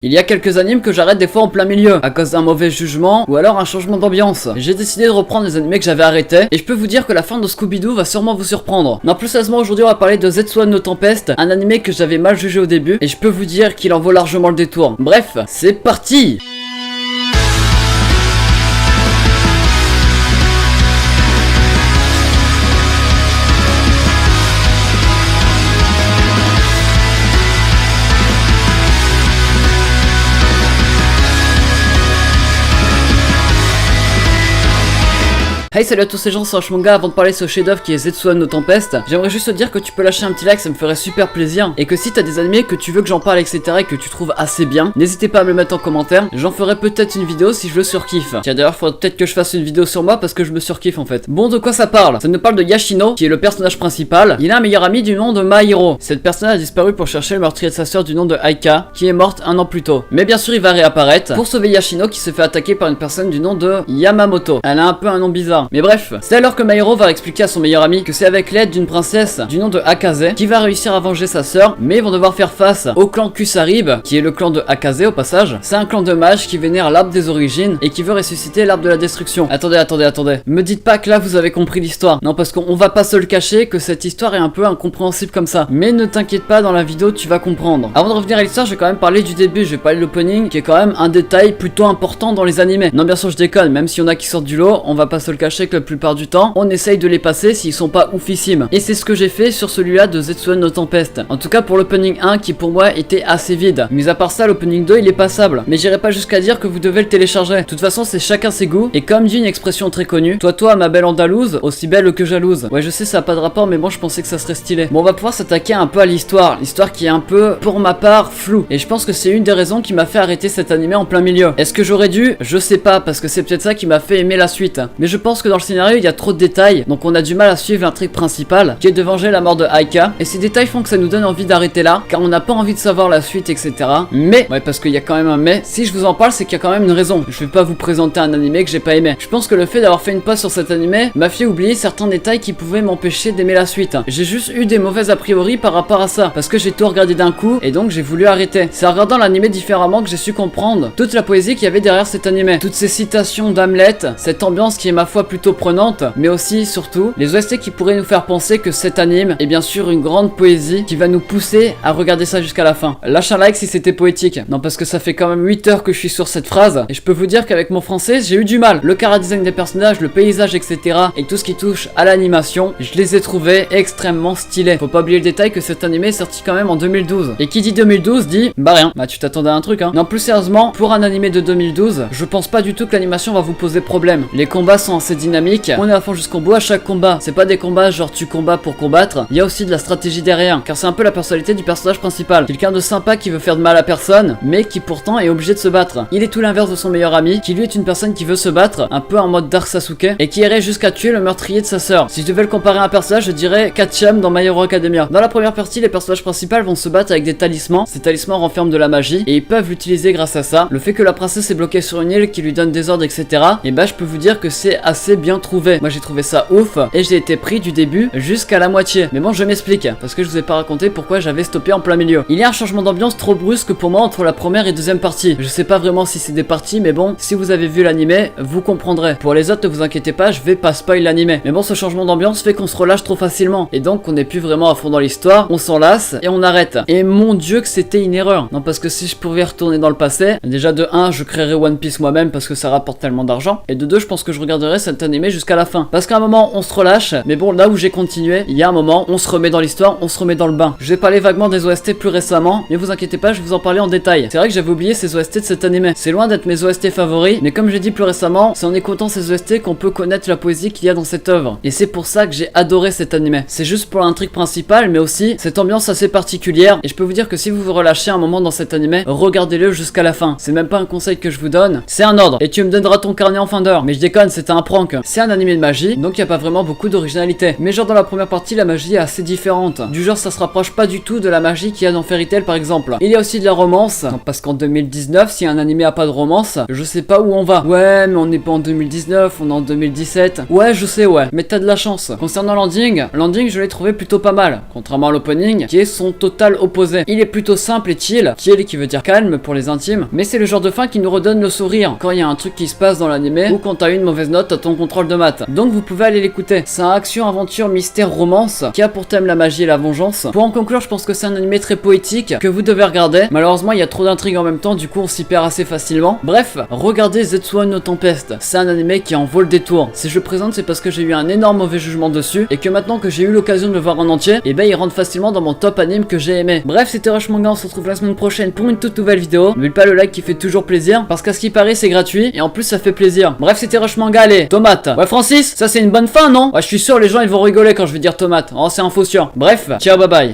Il y a quelques animes que j'arrête des fois en plein milieu, à cause d'un mauvais jugement ou alors un changement d'ambiance. J'ai décidé de reprendre les animés que j'avais arrêtés, et je peux vous dire que la fin de Scooby-Doo va sûrement vous surprendre. Non, plus sérieusement, aujourd'hui on va parler de Zetsuwan no Tempest, un animé que j'avais mal jugé au début, et je peux vous dire qu'il en vaut largement le détour. Bref, c'est parti! Hey, salut à tous ces gens, c'est Manga. Avant de parler de ce chef-d'œuvre qui est Zetsuwan no Tempest, j'aimerais juste te dire que tu peux lâcher un petit like, ça me ferait super plaisir. Et que si t'as des animés que tu veux que j'en parle, etc., et que tu trouves assez bien, n'hésitez pas à me le mettre en commentaire. J'en ferai peut-être une vidéo si je le surkiffe. Tiens, d'ailleurs, faudrait peut-être que je fasse une vidéo sur moi parce que je me surkiffe en fait. Bon, de quoi ça parle? Ça nous parle de Yashino, qui est le personnage principal. Il a un meilleur ami du nom de Mahiro. Cette personne a disparu pour chercher le meurtrier de sa sœur du nom de Aika, qui est morte un an plus tôt. Mais bien sûr, il va réapparaître pour sauver Yashino qui se fait attaquer par une personne du nom de Yamamoto. Elle a un peu un nom bizarre. Mais bref, c'est alors que Mahiro va expliquer à son meilleur ami que c'est avec l'aide d'une princesse du nom de Akaze qui va réussir à venger sa sœur, mais ils vont devoir faire face au clan Kusarib, qui est le clan de Akaze au passage. C'est un clan de mages qui vénère l'arbre des origines et qui veut ressusciter l'arbre de la destruction. Attendez. Me dites pas que là vous avez compris l'histoire. Non, parce qu'on va pas se le cacher que cette histoire est un peu incompréhensible comme ça. Mais ne t'inquiète pas, dans la vidéo tu vas comprendre. Avant de revenir à l'histoire, je vais quand même parler du début. Je vais parler de l'opening qui est quand même un détail plutôt important dans les animés. Non, bien sûr je déconne, même s'il y en a qui sortent du lot, on va pas se le cacher que la plupart du temps on essaye de les passer s'ils sont pas oufissimes, et c'est ce que j'ai fait sur celui-là de Zetsuwan no Tempest. En tout cas pour l'opening 1 qui pour moi était assez vide. Mis à part ça, l'opening 2 il est passable, mais j'irai pas jusqu'à dire que vous devez le télécharger. De toute façon c'est chacun ses goûts, et comme dit une expression très connue, toi ma belle andalouse, aussi belle que jalouse. Ouais, je sais, ça a pas de rapport, mais bon, je pensais que ça serait stylé. Bon, on va pouvoir s'attaquer un peu à l'histoire qui est un peu pour ma part floue, et je pense que c'est une des raisons qui m'a fait arrêter cet animé en plein milieu. Est-ce que j'aurais dû? Je sais pas, parce que c'est peut-être ça qui m'a fait aimer la suite, mais je pense que dans le scénario il y a trop de détails, donc on a du mal à suivre l'intrigue principale qui est de venger la mort de Aika, et ces détails font que ça nous donne envie d'arrêter là, car on n'a pas envie de savoir la suite, etc. Mais, ouais, parce qu'il y a quand même un mais, si je vous en parle c'est qu'il y a quand même une raison. Je vais pas vous présenter un animé que j'ai pas aimé. Je pense que le fait d'avoir fait une pause sur cet animé m'a fait oublier certains détails qui pouvaient m'empêcher d'aimer la suite. J'ai juste eu des mauvais a priori par rapport à ça, parce que j'ai tout regardé d'un coup et donc j'ai voulu arrêter. C'est en regardant l'animé différemment que j'ai su comprendre toute la poésie qu'il y avait derrière cet animé, toutes ces citations d'Hamlet, cette ambiance qui est ma foi plutôt prenante, mais aussi surtout les OST qui pourraient nous faire penser que cet anime est bien sûr une grande poésie qui va nous pousser à regarder ça jusqu'à la fin. Lâche un like si c'était poétique. Non, parce que ça fait quand même 8 heures que je suis sur cette phrase, et je peux vous dire qu'avec mon français j'ai eu du mal. Le chara-design des personnages, le paysage, etc., et tout ce qui touche à l'animation, je les ai trouvés extrêmement stylés. Faut pas oublier le détail que cet animé est sorti quand même en 2012, et qui dit 2012 dit bah rien. Bah tu t'attendais à un truc, hein. Non, plus sérieusement, pour un animé de 2012, je pense pas du tout que l'animation va vous poser problème. Les combats sont assez dynamiques, on est à fond jusqu'au bout à chaque combat. C'est pas des combats genre tu combats pour combattre, il y a aussi de la stratégie derrière, car c'est un peu la personnalité du personnage principal. Quelqu'un de sympa qui veut faire de mal à personne, mais qui pourtant est obligé de se battre. Il est tout l'inverse de son meilleur ami, qui lui est une personne qui veut se battre, un peu en mode Dark Sasuke, et qui irait jusqu'à tuer le meurtrier de sa sœur. Si je devais le comparer à un personnage, je dirais Ketchum dans My Hero Academia. Dans la première partie, les personnages principaux vont se battre avec des talismans. Ces talismans renferment de la magie, et ils peuvent l'utiliser grâce à ça. Le fait que la princesse est bloquée sur une île qui lui donne des ordres, etc., et bah je peux vous dire que c'est assez bien trouvé. Moi j'ai trouvé ça ouf, et j'ai été pris du début jusqu'à la moitié. Mais bon, je m'explique, parce que je vous ai pas raconté pourquoi j'avais stoppé en plein milieu. Il y a un changement d'ambiance trop brusque pour moi entre la première et deuxième partie. Je sais pas vraiment si c'est des parties, mais bon, si vous avez vu l'animé, vous comprendrez. Pour les autres, ne vous inquiétez pas, je vais pas spoil l'animé. Mais bon, ce changement d'ambiance fait qu'on se relâche trop facilement, et donc on n'est plus vraiment à fond dans l'histoire, on s'en lasse et on arrête. Et mon dieu que c'était une erreur. Non, parce que si je pouvais retourner dans le passé, déjà de 1, je créerais One Piece moi-même parce que ça rapporte tellement d'argent, et de 2, je pense que je regarderais cet animé jusqu'à la fin. Parce qu'à un moment, on se relâche, mais bon, là où j'ai continué, il y a un moment, on se remet dans l'histoire, on se remet dans le bain. Je vais parler vaguement des OST plus récemment, mais vous inquiétez pas, je vais vous en parler en détail. C'est vrai que j'avais oublié ces OST de cet animé. C'est loin d'être mes OST favoris, mais comme j'ai dit plus récemment, c'est en écoutant ces OST qu'on peut connaître la poésie qu'il y a dans cette œuvre. Et c'est pour ça que j'ai adoré cet animé. C'est juste pour l'intrigue principale, mais aussi cette ambiance assez particulière. Et je peux vous dire que si vous vous relâchez un moment dans cet animé, regardez-le jusqu'à la fin. C'est même pas un conseil que je vous donne, c'est un ordre. Et tu me donneras ton carnet en fin d'heure. Mais je déconne, c'était un prank. Blank. C'est un animé de magie, donc y a pas vraiment beaucoup d'originalité. Mais genre dans la première partie, la magie est assez différente. Du genre ça se rapproche pas du tout de la magie qu'il y a dans Fairy Tail par exemple. Il y a aussi de la romance, parce qu'en 2019, si un animé a pas de romance, je sais pas où on va. Ouais, mais on n'est pas en 2019, on est en 2017. Ouais, je sais, ouais, mais t'as de la chance. Concernant Landing, je l'ai trouvé plutôt pas mal, contrairement à l'opening, qui est son total opposé. Il est plutôt simple et chill, chill qui veut dire calme pour les intimes, mais c'est le genre de fin qui nous redonne le sourire quand il y a un truc qui se passe dans l'animé ou quand t'as eu une mauvaise note à ton contrôle de maths. Donc vous pouvez aller l'écouter. C'est un action, aventure, mystère, romance qui a pour thème la magie et la vengeance. Pour en conclure, je pense que c'est un animé très poétique que vous devez regarder. Malheureusement, il y a trop d'intrigues en même temps, du coup on s'y perd assez facilement. Bref, regardez Zetsuwan no Tempest. C'est un animé qui en vaut le détour. Si je le présente, c'est parce que j'ai eu un énorme mauvais jugement dessus et que maintenant que j'ai eu l'occasion de le voir en entier, et ben il rentre facilement dans mon top anime que j'ai aimé. Bref, c'était Rush Manga, on se retrouve la semaine prochaine pour une toute nouvelle vidéo. N'oublie pas le like qui fait toujours plaisir, parce qu'à ce qui paraît c'est gratuit et en plus ça fait plaisir. Bref, c'était Rush Manga, allez, tomate. Ouais Francis, ça c'est une bonne fin non? Ouais, je suis sûr les gens ils vont rigoler quand je vais dire tomate. Oh c'est un faux sûr. Bref, ciao bye bye.